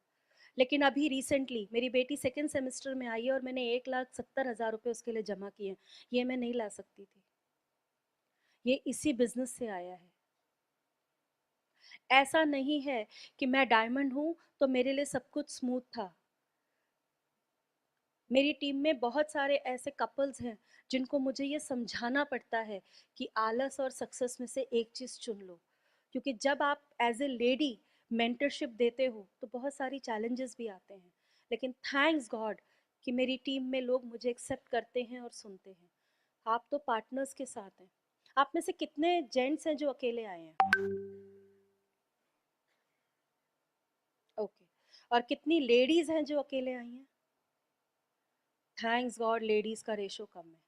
लेकिन अभी रिसेंटली मेरी बेटी सेकेंड सेमेस्टर में आई है और मैंने 1,70,000 रुपये उसके लिए जमा किए हैं। ये मैं नहीं ला सकती थी, ये इसी बिजनेस से आया है। ऐसा नहीं है कि मैं डायमंड हूं तो मेरे लिए सब कुछ स्मूथ था। मेरी टीम में बहुत सारे ऐसे कपल्स हैं जिनको मुझे ये समझाना पड़ता है कि आलस और सक्सेस में से एक चीज़ चुन लो, क्योंकि जब आप एज ए लेडी मेंटरशिप देते हो तो बहुत सारी चैलेंजेस भी आते हैं। लेकिन थैंक्स गॉड कि मेरी टीम में लोग मुझे एक्सेप्ट करते हैं और सुनते हैं। आप तो पार्टनर्स के साथ हैं। आप में से कितने जेंट्स हैं जो अकेले आए हैं? ओके। और कितनी लेडीज हैं जो अकेले आई हैं? थैंक्स गॉड लेडीज का रेशो कम है।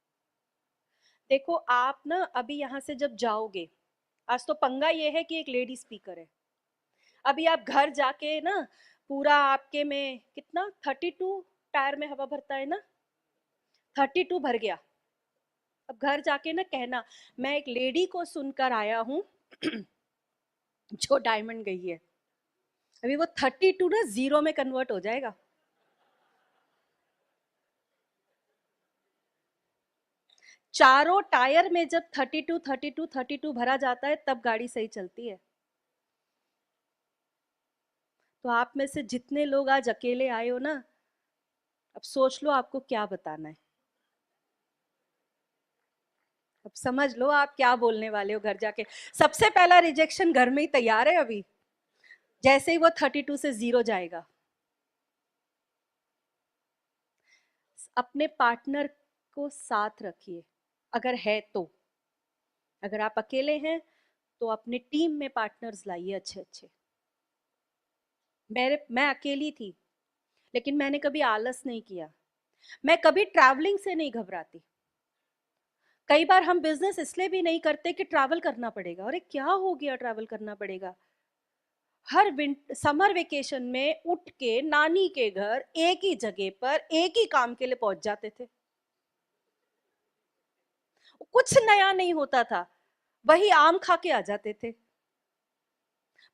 देखो आप ना अभी यहाँ से जब जाओगे, आज तो पंगा ये है कि एक लेडी स्पीकर है। अभी आप घर जाके ना पूरा आपके में कितना 32 टायर में हवा भरता है ना, 32 भर गया। अब घर जाके ना कहना मैं एक लेडी को सुनकर आया हूँ जो डायमंड गई है। अभी वो 32 ना 0 में कन्वर्ट हो जाएगा। चारों टायर में जब 32 32 32 भरा जाता है तब गाड़ी सही चलती है। तो आप में से जितने लोग आज अकेले आए हो ना, अब सोच लो आपको क्या बताना है। अब समझ लो आप क्या बोलने वाले हो घर जाके। सबसे पहला रिजेक्शन घर में ही तैयार है अभी, जैसे ही वो 32 से 0 जाएगा। अपने पार्टनर को साथ रखिए अगर है तो। अगर आप अकेले हैं तो अपने टीम में पार्टनर्स लाइए अच्छे अच्छे। मैं अकेली थी, लेकिन मैंने कभी आलस नहीं किया। मैं कभी ट्रैवलिंग से नहीं घबराती। कई बार हम बिजनेस इसलिए भी नहीं करते कि ट्रैवल करना पड़ेगा। अरे क्या हो गया ट्रैवल करना पड़ेगा? हर समर वेकेशन में उठ के नानी के घर एक ही जगह पर एक ही काम के लिए पहुंच जाते थे। कुछ नया नहीं होता था, वही आम खा के आ जाते थे,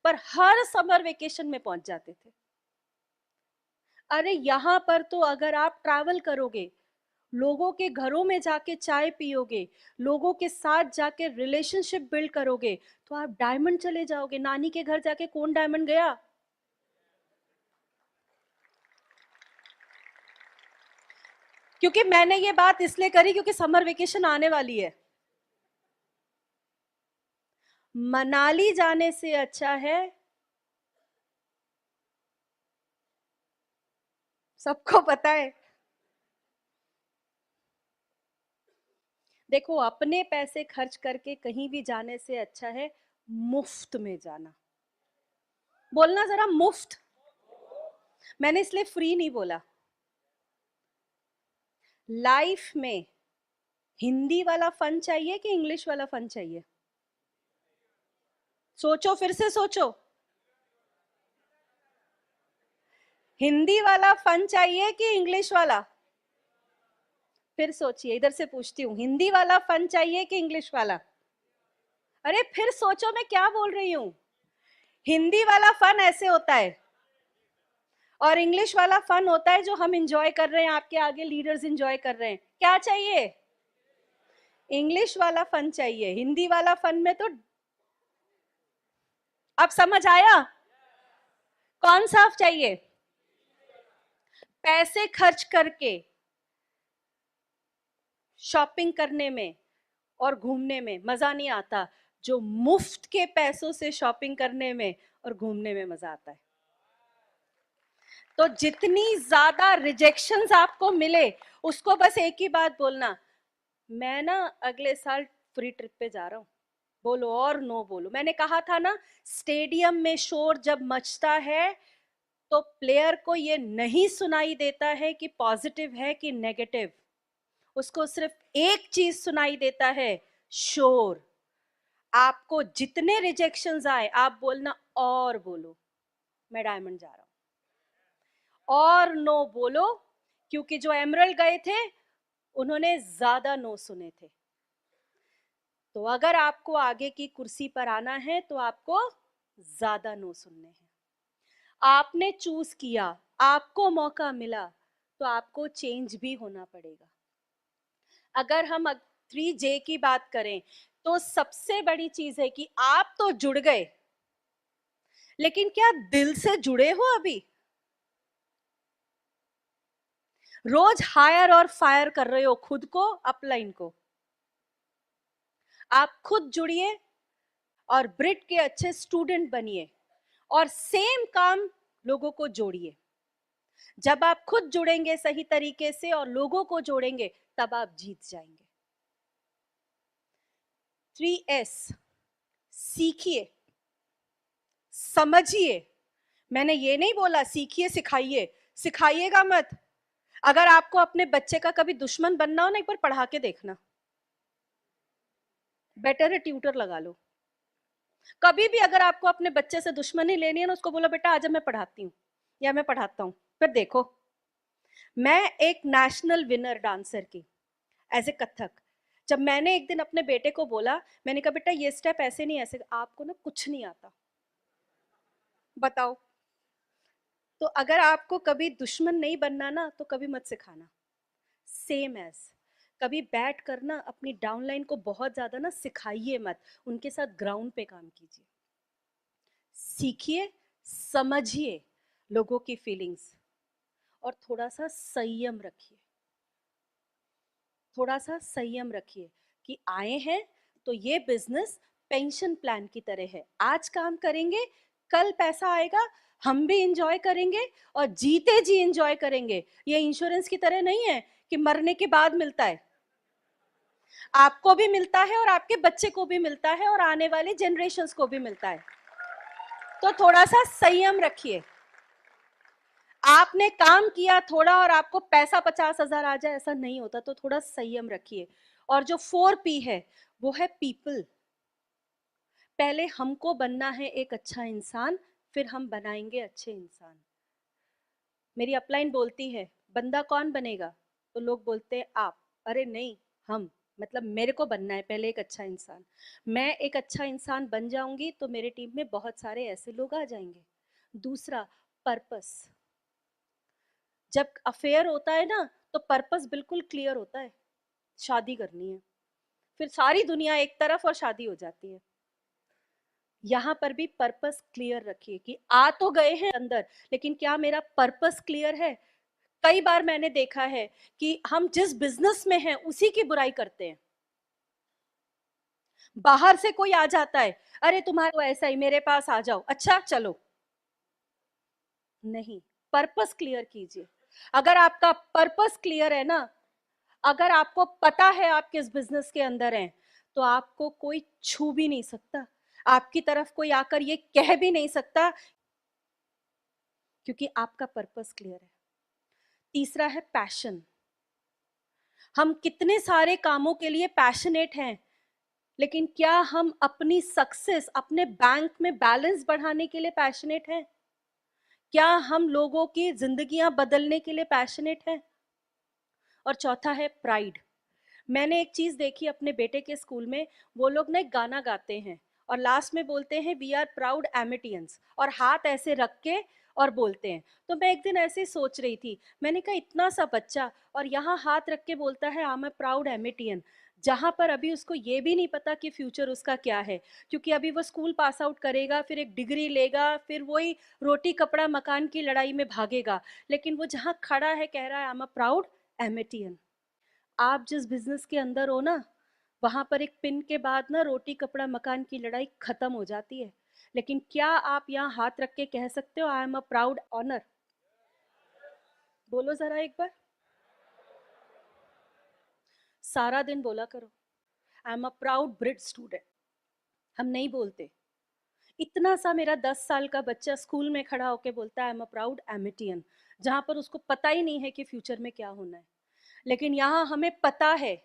पर हर समर वेकेशन में पहुंच जाते थे। अरे यहाँ पर तो अगर आप ट्रैवल करोगे, लोगों के घरों में जाके चाय पियोगे, लोगों के साथ जाके रिलेशनशिप बिल्ड करोगे, तो आप डायमंड चले जाओगे। नानी के घर जाके कौन डायमंड गया? क्योंकि मैंने ये बात इसलिए करी क्योंकि समर वेकेशन आने वाली है। मनाली जाने से अच्छा है, सबको पता है। देखो अपने पैसे खर्च करके कहीं भी जाने से अच्छा है मुफ्त में जाना। बोलना जरा मुफ्त। मैंने इसलिए फ्री नहीं बोला। लाइफ में हिंदी वाला फन चाहिए कि इंग्लिश वाला फन चाहिए? सोचो, फिर से सोचो। हिंदी वाला फन चाहिए कि इंग्लिश वाला? फिर सोचिए, इधर से पूछती हूँ, हिंदी वाला फन चाहिए कि इंग्लिश वाला? अरे फिर सोचो मैं क्या बोल रही हूँ। हिंदी वाला फन ऐसे होता है और इंग्लिश वाला फन होता है जो हम इंजॉय कर रहे हैं, आपके आगे लीडर्स इंजॉय कर रहे हैं। क्या चाहिए? इंग्लिश वाला फन चाहिए। हिंदी वाला फन में तो अब समझ आया कौन सा चाहिए? पैसे खर्च करके शॉपिंग करने में और घूमने में मजा नहीं आता, जो मुफ्त के पैसों से शॉपिंग करने में और घूमने में मजा आता है। तो जितनी ज्यादा रिजेक्शंस आपको मिले, उसको बस एक ही बात बोलना, मैं ना अगले साल फ्री ट्रिप पे जा रहा हूं। बोलो और नो बोलो। मैंने कहा था ना, स्टेडियम में शोर जब मचता है तो प्लेयर को ये नहीं सुनाई देता है कि पॉजिटिव है कि नेगेटिव। उसको सिर्फ एक चीज सुनाई देता है, शोर। आपको जितने रिजेक्शंस आए आप बोलना और बोलो मैं डायमंड जा रहा हूं, और नो बोलो, क्योंकि जो एमरल्ड गए थे उन्होंने ज्यादा नो सुने थे। तो अगर आपको आगे की कुर्सी पर आना है तो आपको ज्यादा नो सुनने हैं। आपने चूज किया, आपको मौका मिला, तो आपको चेंज भी होना पड़ेगा। अगर हम 3J की बात करें तो सबसे बड़ी चीज है कि आप तो जुड़ गए, लेकिन क्या दिल से जुड़े हो? अभी रोज हायर और फायर कर रहे हो खुद को, अपलाइन को। आप खुद जुड़िए और ब्रिट के अच्छे स्टूडेंट बनिए और सेम काम लोगों को जोड़िए। जब आप खुद जुड़ेंगे सही तरीके से और लोगों को जोड़ेंगे, तब आप जीत जाएंगे। 3S, सीखिए, समझिए। मैंने ये नहीं बोला सीखिए सिखाइए, सिखाइएगा मत। अगर आपको अपने बच्चे का कभी दुश्मन बनना हो ना, एक बार पढ़ा के देखना, बेटर है ट्यूटर लगा लो। कभी भी अगर आपको अपने बच्चे से दुश्मनी लेनी है ना, उसको बोलो बेटा आजा मैं पढ़ाती हूँ या मैं पढ़ाता हूँ, फिर देखो। मैं एक नेशनल विनर डांसर की, एज ए कथक, जब मैंने एक दिन अपने बेटे को बोला, मैंने कहा बेटा ये स्टेप ऐसे नहीं ऐसे, आपको ना कुछ नहीं आता, बताओ। तो अगर आपको कभी दुश्मन नहीं बनना ना, तो कभी मत सिखाना। सेम एज, कभी बैठ कर ना अपनी डाउनलाइन को बहुत ज्यादा ना सिखाइए मत, उनके साथ ग्राउंड पे काम कीजिए। सीखिए, समझिए लोगों की फीलिंग्स, और थोड़ा सा संयम रखिए, थोड़ा सा संयम रखिए कि आए हैं तो ये बिजनेस पेंशन प्लान की तरह है, आज काम करेंगे, कल पैसा आएगा, हम भी इंजॉय करेंगे और जीते जी इंजॉय करेंगे। ये इंश्योरेंस की तरह नहीं है कि मरने के बाद मिलता है, आपको भी मिलता है और आपके बच्चे को भी मिलता है और आने वाली जनरेशंस को भी मिलता है। तो थोड़ा सा संयम रखिए। आपने काम किया थोड़ा और आपको पैसा 50,000 आ जाए, ऐसा नहीं होता, तो थोड़ा संयम रखिए। और जो 4P है वो है पीपल। पहले हमको बनना है एक अच्छा इंसान, फिर हम बनाएंगे अच्छे इंसान। मेरी अपलाइन बोलती है बंदा कौन बनेगा, तो लोग बोलते हैं आप, अरे नहीं हम, मतलब मेरे को बनना है पहले एक अच्छा इंसान। मैं एक अच्छा इंसान बन जाऊंगी तो मेरे टीम में बहुत सारे ऐसे लोग आ जाएंगे। दूसरा, पर्पस। जब अफेयर होता है ना, तो पर्पस बिल्कुल क्लियर होता है, शादी करनी है, फिर सारी दुनिया एक तरफ और शादी हो जाती है। यहां पर भी पर्पस क्लियर रखिए कि आ तो गए हैं अंदर, लेकिन क्या मेरा पर्पस क्लियर है। कई बार मैंने देखा है कि हम जिस बिजनेस में हैं उसी की बुराई करते हैं। बाहर से कोई आ जाता है, अरे तुम्हारा तो ऐसा ही, मेरे पास आ जाओ, अच्छा चलो। नहीं, पर्पस क्लियर कीजिए। अगर आपका पर्पस क्लियर है ना, अगर आपको पता है आप किस बिजनेस के अंदर हैं, तो आपको कोई छू भी नहीं सकता, आपकी तरफ कोई आकर ये कह भी नहीं सकता, क्योंकि आपका पर्पस क्लियर है। तीसरा है पैशन। हम कितने सारे कामों के लिए पैशनेट हैं, लेकिन क्या हम अपनी सक्सेस, अपने बैंक में बैलेंस बढ़ाने के लिए पैशनेट हैं? क्या हम लोगों की जिंदगियां बदलने के लिए पैशनेट हैं? और चौथा है प्राइड। मैंने एक चीज देखी अपने बेटे के स्कूल में, वो लोग ना एक गाना गाते हैं और लास्ट में बोलते हैं वी आर प्राउड एमिटियंस, और हाथ ऐसे रख के और बोलते हैं। तो मैं एक दिन ऐसे सोच रही थी, मैंने कहा इतना सा बच्चा और यहाँ हाथ रख के बोलता है आई एम ए प्राउड एमिटियन, जहां पर अभी उसको ये भी नहीं पता कि फ्यूचर उसका क्या है, क्योंकि अभी वो स्कूल पास आउट करेगा, फिर एक डिग्री लेगा, फिर वही रोटी कपड़ा मकान की लड़ाई में भागेगा, लेकिन वो जहाँ खड़ा है कह रहा है आई एम अ प्राउड एमिटियन। आप जिस बिजनेस के अंदर हो ना, वहां पर एक पिन के बाद ना रोटी कपड़ा मकान की लड़ाई खत्म हो जाती है, लेकिन क्या आप यहाँ हाथ रख के कह सकते हो I am a proud honour? बोलो जरा एक बार, सारा दिन बोला करो I am a proud breed student. हम नहीं बोलते। इतना सा मेरा 10 साल का बच्चा स्कूल में खड़ा होकर बोलता है आई एम अ प्राउड एमिटियन, जहां पर उसको पता ही नहीं है कि फ्यूचर में क्या होना है। लेकिन यहाँ हमें पता है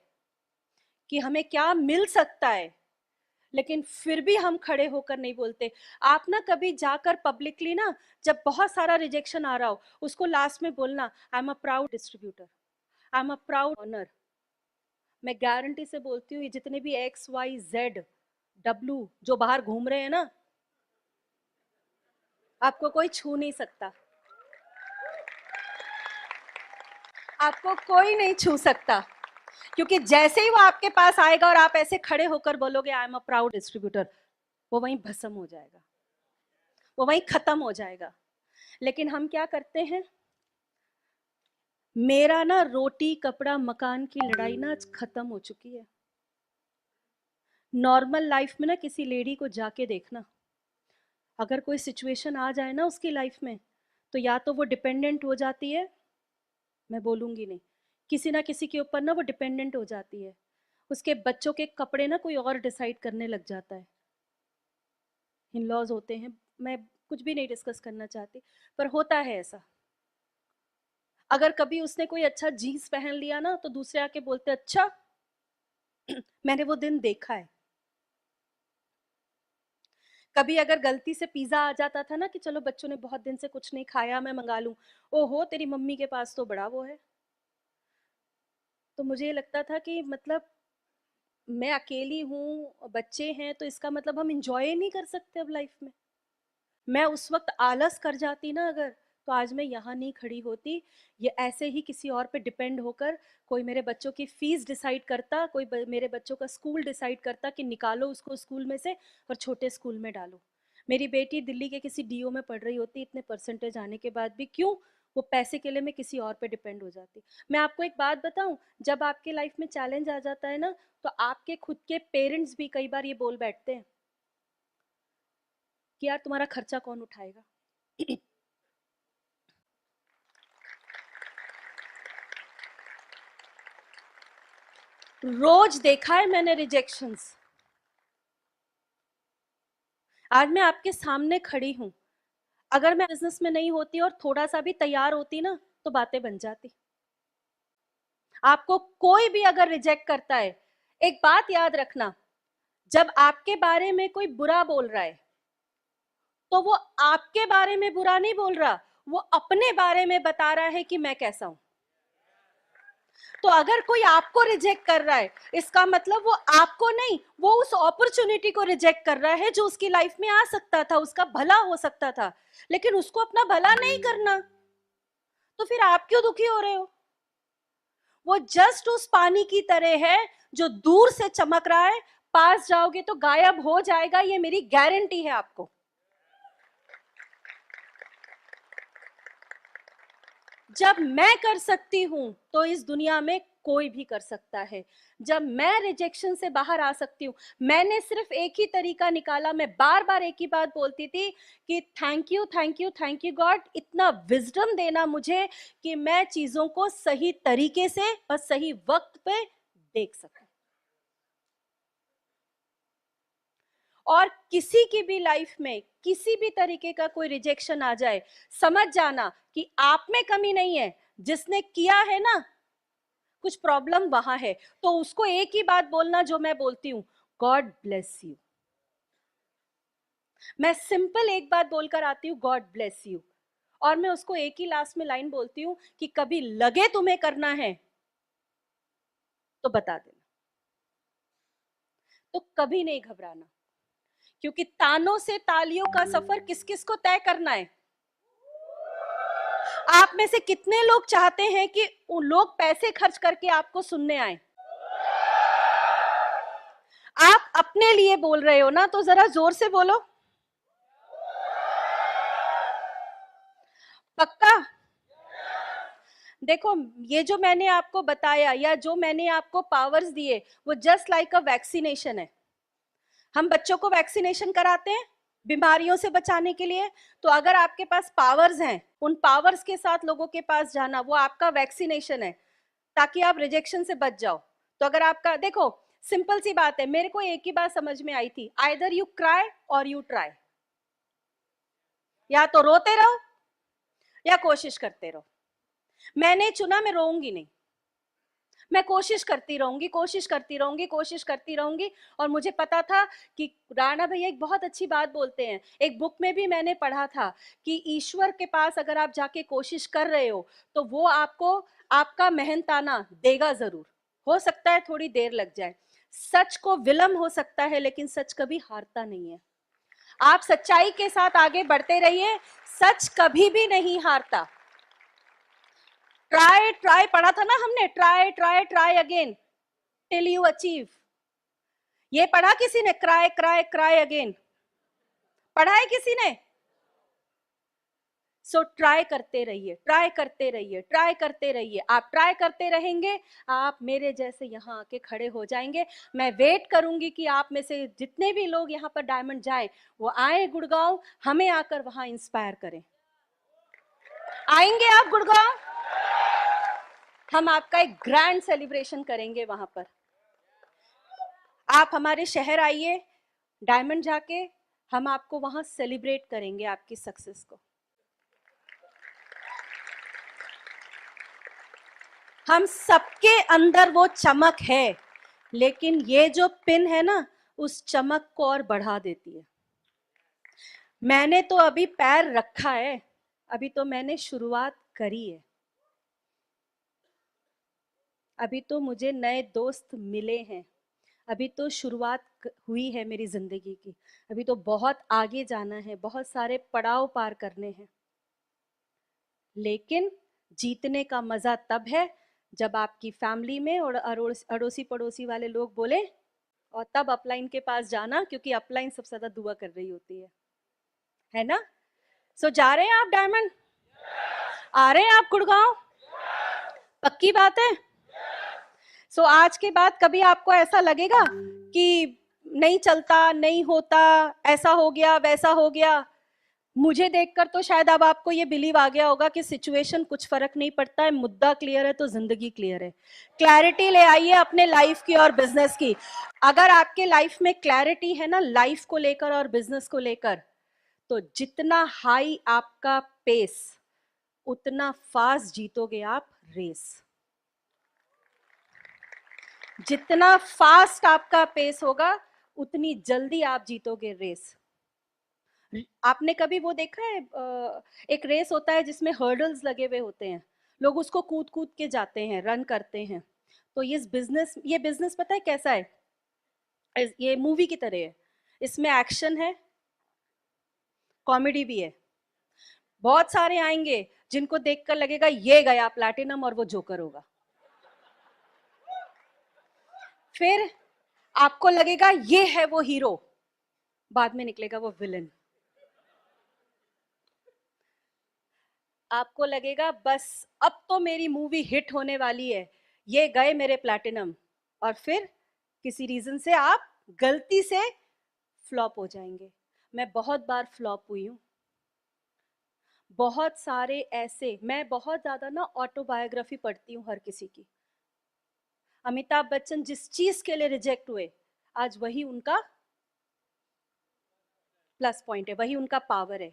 कि हमें क्या मिल सकता है, लेकिन फिर भी हम खड़े होकर नहीं बोलते। आप ना कभी जाकर पब्लिकली ना, जब बहुत सारा रिजेक्शन आ रहा हो, उसको लास्ट में बोलना आई am a proud distributor, I am a proud owner. मैं गारंटी से बोलती हूँ, ये जितने भी XYZ W जो बाहर घूम रहे हैं ना, आपको कोई छू नहीं सकता, आपको कोई नहीं छू सकता, क्योंकि जैसे ही वो आपके पास आएगा और आप ऐसे खड़े होकर बोलोगे आई एम अ प्राउड डिस्ट्रीब्यूटर, वो वहीं भस्म हो जाएगा, वो वहीं खत्म हो जाएगा। लेकिन हम क्या करते हैं, मेरा ना रोटी कपड़ा मकान की लड़ाई ना आज खत्म हो चुकी है। नॉर्मल लाइफ में ना किसी लेडी को जाके देखना, अगर कोई सिचुएशन आ जाए ना उसकी लाइफ में, तो या तो वो डिपेंडेंट हो जाती है, मैं बोलूँगी नहीं, किसी ना किसी के ऊपर ना वो डिपेंडेंट हो जाती है, उसके बच्चों के कपड़े ना कोई और डिसाइड करने लग जाता है। इन लॉज होते हैं, मैं कुछ भी नहीं डिस्कस करना चाहती, पर होता है ऐसा। अगर कभी उसने कोई अच्छा जीन्स पहन लिया ना, तो दूसरे आके बोलते अच्छा मैंने वो दिन देखा है। कभी अगर गलती से पिज्जा आ जाता था ना कि चलो बच्चों ने बहुत दिन से कुछ नहीं खाया, मैं मंगा लूं, ओहो तेरी मम्मी के पास तो बड़ा वो है। तो मुझे लगता था कि मतलब मैं अकेली हूँ, बच्चे हैं, तो इसका मतलब हम इंजॉय नहीं कर सकते अब लाइफ में। मैं उस वक्त आलस कर जाती ना अगर, तो आज मैं यहाँ नहीं खड़ी होती। ये ऐसे ही किसी और पे डिपेंड होकर कोई मेरे बच्चों की फीस डिसाइड करता, कोई मेरे बच्चों का स्कूल डिसाइड करता कि निकालो उसको स्कूल में से और छोटे स्कूल में डालो। मेरी बेटी दिल्ली के किसी डीओ में पढ़ रही होती, इतने परसेंटेज आने के बाद भी, क्यों? वो पैसे के लिए मैं किसी और पे डिपेंड हो जाती। मैं आपको एक बात बताऊं, जब आपके लाइफ में चैलेंज आ जाता है ना, तो आपके खुद के पेरेंट्स भी कई बार ये बोल बैठते हैं कि यार तुम्हारा खर्चा कौन उठाएगा। रोज देखा है मैंने रिजेक्शंस। आज मैं आपके सामने खड़ी हूं, अगर मैं बिजनेस में नहीं होती और थोड़ा सा भी तैयार होती ना, तो बातें बन जाती। आपको कोई भी अगर रिजेक्ट करता है, एक बात याद रखना, जब आपके बारे में कोई बुरा बोल रहा है, तो वो आपके बारे में बुरा नहीं बोल रहा, वो अपने बारे में बता रहा है कि मैं कैसा हूं। तो अगर कोई आपको रिजेक्ट कर रहा है, इसका मतलब वो आपको नहीं, वो उस अपॉर्चुनिटी को रिजेक्ट कर रहा है जो उसकी लाइफ में आ सकता था, उसका भला हो सकता था, लेकिन उसको अपना भला नहीं करना। तो फिर आप क्यों दुखी हो रहे हो? वो जस्ट उस पानी की तरह है जो दूर से चमक रहा है, पास जाओगे तो गायब हो जाएगा, ये मेरी गारंटी है आपको। जब मैं कर सकती हूं, तो इस दुनिया में कोई भी कर सकता है। जब मैं रिजेक्शन से बाहर आ सकती हूँ, मैंने सिर्फ एक ही तरीका निकाला, मैं बार बार एक ही बात बोलती थी कि thank you thank you thank you God, इतना विजडम देना मुझे कि मैं चीजों को सही तरीके से और सही वक्त पे देख सकूं। और किसी की भी लाइफ में किसी भी तरीके का कोई रिजेक्शन आ जाए, समझ जाना कि आप में कमी नहीं है, जिसने किया है ना, कुछ प्रॉब्लम वहां है। तो उसको एक ही बात बोलना जो मैं बोलती हूं, गॉड ब्लेस यू। मैं सिंपल एक बात बोलकर आती हूँ, गॉड ब्लेस यू। और मैं उसको एक ही लास्ट में लाइन बोलती हूँ कि कभी लगे तुम्हें करना है तो बता देना। तो कभी नहीं घबराना, क्योंकि तानों से तालियों का सफर किस किस को तय करना है। आप में से कितने लोग चाहते हैं कि उन लोग पैसे खर्च करके आपको सुनने आए? आप अपने लिए बोल रहे हो ना, तो जरा जोर से बोलो, पक्का? देखो, ये जो मैंने आपको बताया या जो मैंने आपको पावर्स दिए, वो जस्ट लाइक अ वैक्सीनेशन है। हम बच्चों को वैक्सीनेशन कराते हैं बीमारियों से बचाने के लिए। तो अगर आपके पास पावर्स हैं, उन पावर्स के साथ लोगों के पास जाना, वो आपका वैक्सीनेशन है, ताकि आप रिजेक्शन से बच जाओ। तो अगर आपका, देखो सिंपल सी बात है, मेरे को एक ही बात समझ में आई थी, आइदर यू क्राई और यू ट्राई। या तो रोते रहो या कोशिश करते रहो। मैंने चुना मैं रोऊंगी नहीं, मैं कोशिश करती रहूंगी, कोशिश करती रहूंगी, कोशिश करती रहूंगी। और मुझे पता था कि राणा भैया एक बहुत अच्छी बात बोलते हैं, एक बुक में भी मैंने पढ़ा था कि ईश्वर के पास अगर आप जाके कोशिश कर रहे हो, तो वो आपको आपका मेहनताना देगा जरूर। हो सकता है थोड़ी देर लग जाए, सच को विलंब हो सकता है, लेकिन सच कभी हारता नहीं है। आप सच्चाई के साथ आगे बढ़ते रहिए, सच कभी भी नहीं हारता। ट्राई ट्राई पढ़ा था ना हमने, try try try again till you achieve. ये पढ़ा किसी ने? क्राई क्राई क्राई अगेन पढ़ा है किसी ने? सो ट्राई करते रहिए, ट्राई करते रहिए, ट्राई करते रहिए। आप ट्राई करते रहेंगे, आप मेरे जैसे यहाँ आके खड़े हो जाएंगे। मैं वेट करूंगी कि आप में से जितने भी लोग यहाँ पर डायमंड जाए, वो आए गुड़गांव, हमें आकर वहां इंस्पायर करें। आएंगे आप गुड़गांव? हम आपका एक ग्रैंड सेलिब्रेशन करेंगे वहां पर। आप हमारे शहर आइए, डायमंड जाके हम आपको वहां सेलिब्रेट करेंगे आपकी सक्सेस को। हम सबके अंदर वो चमक है, लेकिन ये जो पिन है ना, उस चमक को और बढ़ा देती है। मैंने तो अभी पैर रखा है, अभी तो मैंने शुरुआत करी है, अभी तो मुझे नए दोस्त मिले हैं, अभी तो शुरुआत हुई है मेरी जिंदगी की, अभी तो बहुत आगे जाना है, बहुत सारे पड़ाव पार करने हैं। लेकिन जीतने का मजा तब है जब आपकी फैमिली में और अड़ोसी पड़ोसी वाले लोग बोले, और तब अपलाइन के पास जाना, क्योंकि अपलाइन सबसे ज्यादा दुआ कर रही होती है ना? सो जा रहे हैं आप डायमंड? आ रहे हैं आप गुड़गांव? पक्की बात है? सो आज के बाद कभी आपको ऐसा लगेगा कि नहीं चलता, नहीं होता, ऐसा हो गया, वैसा हो गया, मुझे देखकर तो शायद अब आपको ये बिलीव आ गया होगा कि सिचुएशन कुछ फर्क नहीं पड़ता है, मुद्दा क्लियर है तो जिंदगी क्लियर है। क्लैरिटी ले आइए अपने लाइफ की और बिजनेस की। अगर आपके लाइफ में क्लैरिटी है ना, लाइफ को लेकर और बिजनेस को लेकर, तो जितना हाई आपका पेस, उतना फास्ट जीतोगे आप रेस। जितना फास्ट आपका पेस होगा, उतनी जल्दी आप जीतोगे रेस। आपने कभी वो देखा है, एक रेस होता है जिसमें हर्डल्स लगे हुए होते हैं, लोग उसको कूद कूद के जाते हैं, रन करते हैं। तो ये बिजनेस पता है कैसा है? ये मूवी की तरह है, इसमें एक्शन है, कॉमेडी भी है। बहुत सारे आएंगे जिनको देखकर लगेगा ये गया प्लैटिनम और वो जोकर होगा, फिर आपको लगेगा ये है वो हीरो, बाद में निकलेगा वो विलन। आपको लगेगा बस अब तो मेरी मूवी हिट होने वाली है, ये गए मेरे प्लैटिनम, और फिर किसी रीजन से आप गलती से फ्लॉप हो जाएंगे। मैं बहुत बार फ्लॉप हुई हूं, बहुत सारे ऐसे, मैं बहुत ज्यादा ना ऑटोबायोग्राफी पढ़ती हूँ हर किसी की। अमिताभ बच्चन जिस चीज के लिए रिजेक्ट हुए, आज वही उनका प्लस पॉइंट है, वही उनका पावर है।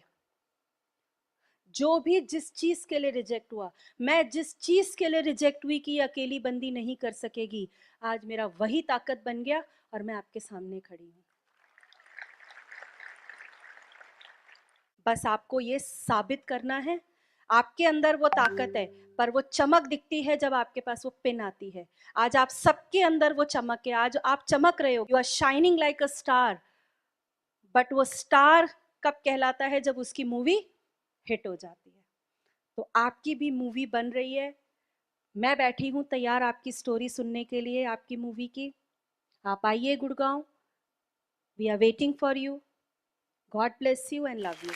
जो भी जिस चीज के लिए रिजेक्ट हुआ, मैं जिस चीज के लिए रिजेक्ट हुई कि अकेली बंदी नहीं कर सकेगी, आज मेरा वही ताकत बन गया और मैं आपके सामने खड़ी हूं। बस आपको ये साबित करना है, आपके अंदर वो ताकत है, पर वो चमक दिखती है जब आपके पास वो पिन आती है। आज आप सबके अंदर वो चमक है, आज आप चमक रहे हो, you are shining like a star. But वो स्टार कब कहलाता है? जब उसकी मूवी हिट हो जाती है। तो आपकी भी मूवी बन रही है, मैं बैठी हूं तैयार आपकी स्टोरी सुनने के लिए, आपकी मूवी की। आप आइए Gurgaon, we are waiting for you. God bless you and love you.